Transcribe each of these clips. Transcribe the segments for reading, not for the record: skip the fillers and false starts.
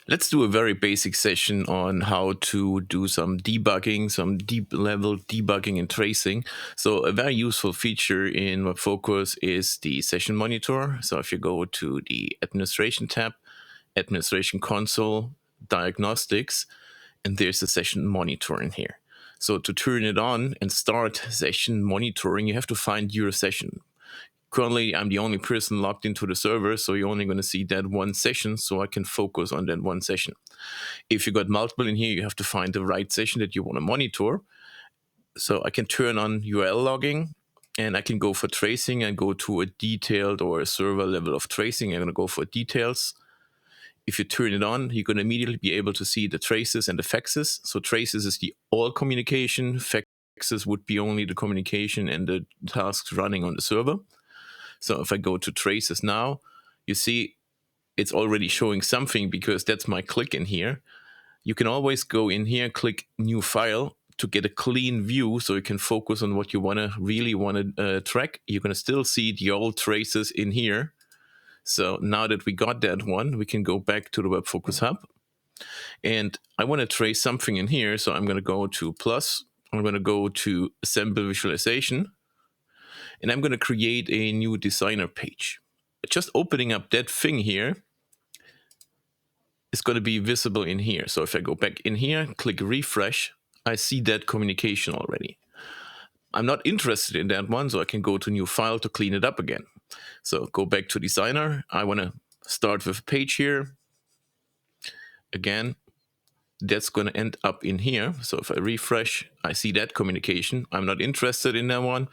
Let's do a very basic session on how to do some debugging, some deep level debugging and tracing. So a very useful feature in WebFOCUS is the session monitor. So if you go to the administration tab, administration console, diagnostics, and there's a session monitor in here. So to turn it on and start session monitoring, you have to find your session. Currently, I'm the only person logged into the server, so you're only going to see that one session, so I can focus on that one session. If you got multiple in here, you have to find the right session that you want to monitor. So I can turn on URL logging, and I can go for tracing and go to a detailed or a server level of tracing. I'm going to go for details. If you turn it on, you're going to immediately be able to see the traces and the faxes. So traces is the all communication. Faxes would be only the communication and the tasks running on the server. So if I go to traces now, you see it's already showing something because that's my click in here. You can always go in here, click new file to get a clean view so you can focus on what you really want to track. You're going to still see the old traces in here. So now that we got that one, we can go back to the WebFOCUS Hub. And I want to trace something in here. So I'm going to go to plus. I'm going to go to assemble visualization. And I'm going to create a new designer page. Just opening up that thing here is going to be visible in here. So if I go back in here, click refresh, I see that communication already. I'm not interested in that one, so I can go to new file to clean it up again. So go back to designer. I want to start with a page here. Again, that's going to end up in here. So if I refresh, I see that communication. I'm not interested in that one,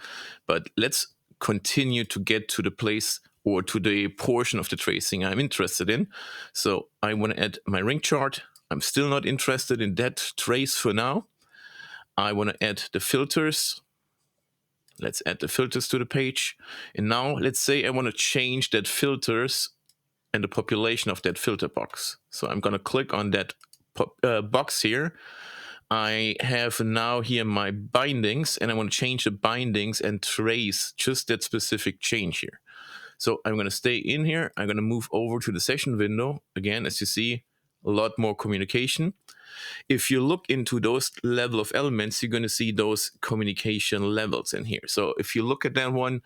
but let's continue to get to the place or to the portion of the tracing I'm interested in. So I want to add my ring chart. I'm still not interested in that trace for now. I want to add the filters. Let's add the filters to the page. And now let's say I want to change that filters and the population of that filter box. So I'm going to click on that box here. I have now here my bindings, and I want to change the bindings and trace just that specific change here. So I'm going to stay in here. I'm going to move over to the session window. Again, as you see, a lot more communication. If you look into those level of elements, you're going to see those communication levels in here. So if you look at that one,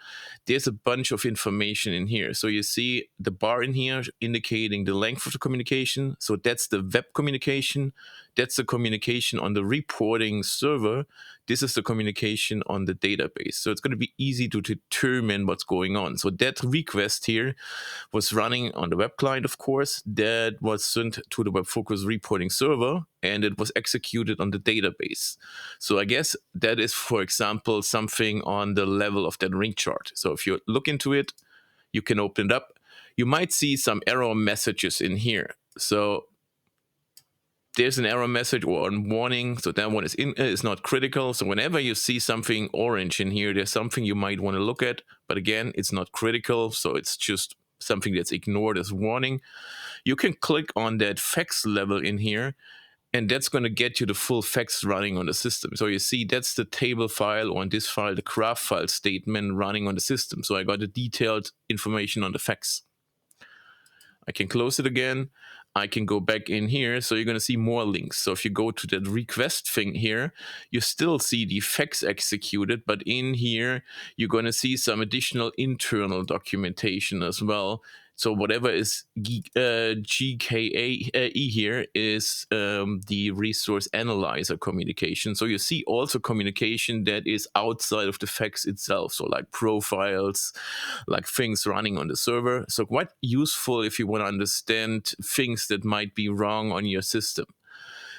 there's a bunch of information in here. So you see the bar in here indicating the length of the communication. So that's the web communication. That's the communication on the reporting server. This is the communication on the database. So it's going to be easy to determine what's going on. So that request here was running on the web client, of course. That was sent to the WebFOCUS reporting server, and it was executed on the database. So I guess that is, for example, something on the level of that ring chart. So if you look into it, you can open it up. You might see some error messages in here. So there's an error message or a warning, so that one is not critical. So whenever you see something orange in here, there's something you might want to look at. But again, it's not critical, so it's just something that's ignored as warning. You can click on that fax level in here, and that's going to get you the full fax running on the system. So you see that's the table file, or in this file, the graph file statement running on the system. So I got the detailed information on the fax. I can close it again. I can go back in here. So you're going to see more links. So if you go to that request thing here, you still see the fax executed, but in here, you're going to see some additional internal documentation as well. So whatever is GKE here is the resource analyzer communication. So you see also communication that is outside of the fax itself. So like profiles, like things running on the server. So quite useful if you want to understand things that might be wrong on your system.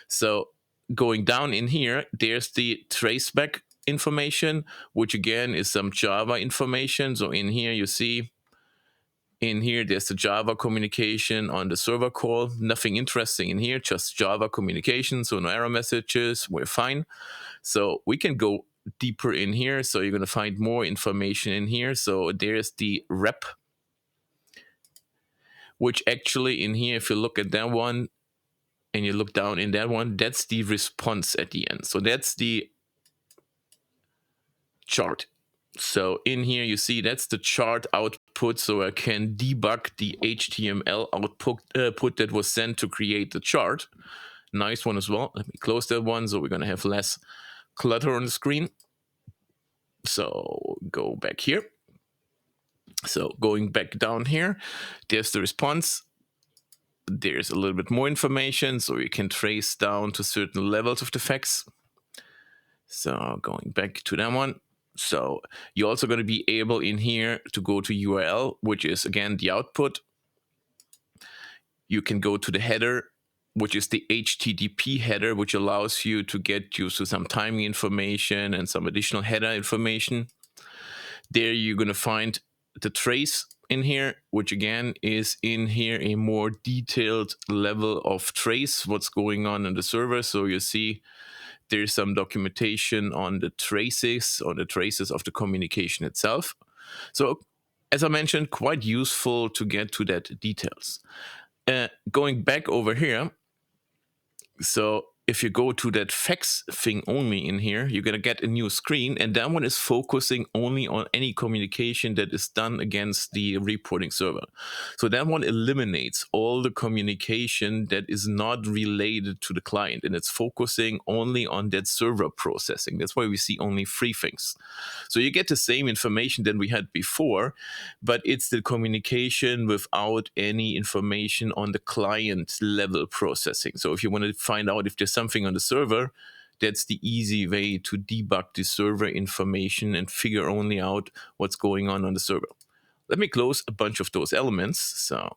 So going down in here, there's the traceback information, which again is some Java information. So in here you see, in here, there's the Java communication on the server call. Nothing interesting in here, just Java communication. So no error messages, we're fine. So we can go deeper in here. So you're going to find more information in here. So there's the rep, which actually in here, if you look at that one and you look down in that one, that's the response at the end. So that's the chart. So in here, you see that's the chart output output, so I can debug the HTML output that was sent to create the chart. Nice one as well. Let me close that one, so we're going to have less clutter on the screen. So go back here. So going back down here, there's the response. There's a little bit more information, so you can trace down to certain levels of the facts. So going back to that one. So you're also going to be able in here to go to URL, which is again the output. You can go to the header, which is the HTTP header, which allows you to get used to some timing information and some additional header information. There you're going to find the trace in here, which again is in here a more detailed level of trace, what's going on in the server. So you see there's some documentation on the traces of the communication itself. So as I mentioned, quite useful to get to that details. Going back over here, so if you go to that facts thing only in here, you're going to get a new screen, and that one is focusing only on any communication that is done against the reporting server. So that one eliminates all the communication that is not related to the client, and it's focusing only on that server processing. That's why we see only 3 things. So you get the same information that we had before, but it's the communication without any information on the client level processing. So if you want to find out if there's something on the server, that's the easy way to debug the server information and figure only out what's going on the server. Let me close a bunch of those elements. So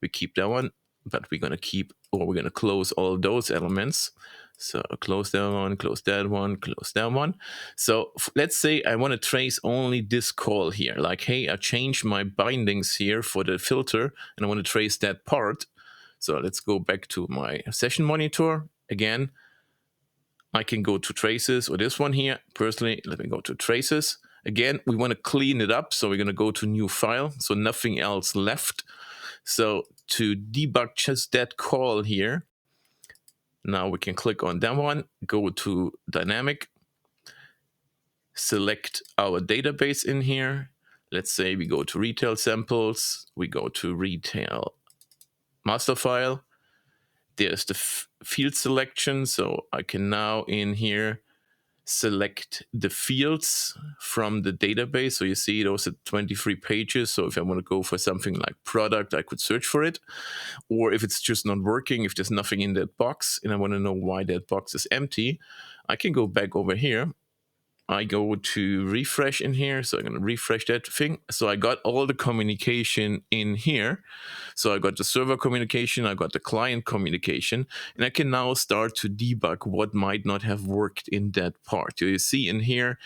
we keep that one, but we're going to close all those elements. So close that one, close that one, close that one. So let's say I want to trace only this call here. Like, hey, I changed my bindings here for the filter, and I want to trace that part. So let's go back to my session monitor. Again, I can go to traces or this one here. Personally, let me go to traces. Again, we want to clean it up. So we're going to go to new file. So nothing else left. So to debug just that call here, now we can click on that one, go to dynamic, select our database in here. Let's say we go to retail samples. We go to retail master file. There's the field selection. So I can now in here select the fields from the database. So you see those are 23 pages. So if I want to go for something like product, I could search for it. Or if it's just not working, if there's nothing in that box and I want to know why that box is empty, I can go back over here. I go to refresh in here. So I'm going to refresh that thing. So I got all the communication in here. So I got the server communication, I got the client communication, and I can now start to debug what might not have worked in that part. You see in here,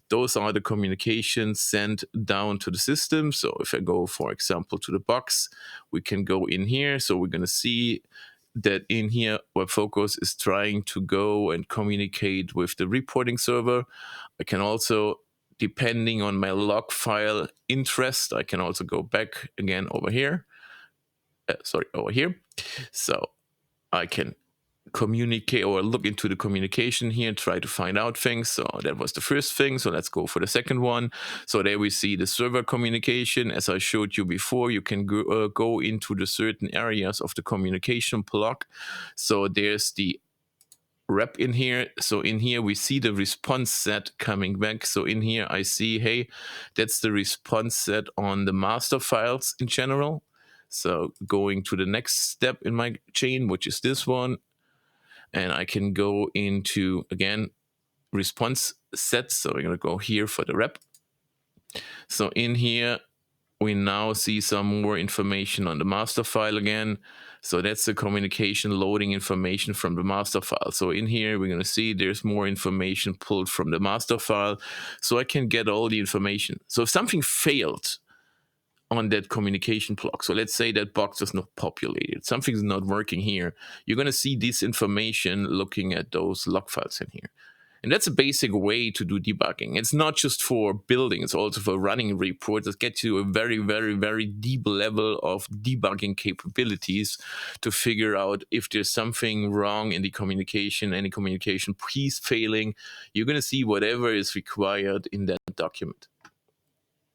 those are the communications sent down to the system. So if I go, for example, to the box, we can go in here. So we're going to see that in here, WebFOCUS is trying to go and communicate with the reporting server. I can also, depending on my log file interest, I can also go back again over here. Over here. So I can communicate or look into the communication here and try to find out things. So that was the first thing. So let's go for the second one. So there we see the server communication. As I showed you before, you can go into the certain areas of the communication block. So there's the rep in here. So in here we see the response set coming back. So in here I see, hey, that's the response set on the master files in general. So going to the next step in my chain, which is this one. And I can go into, again, response sets. So we're going to go here for the rep. So in here, we now see some more information on the master file again. So that's the communication loading information from the master file. So in here, we're going to see there's more information pulled from the master file. So I can get all the information. So if something failed on that communication block, so let's say that box is not populated, something's not working here, you're going to see this information looking at those log files in here. And that's a basic way to do debugging. It's not just for building, it's also for running reports that get you a very, very, very deep level of debugging capabilities to figure out if there's something wrong in the communication, any communication piece failing. You're going to see whatever is required in that document.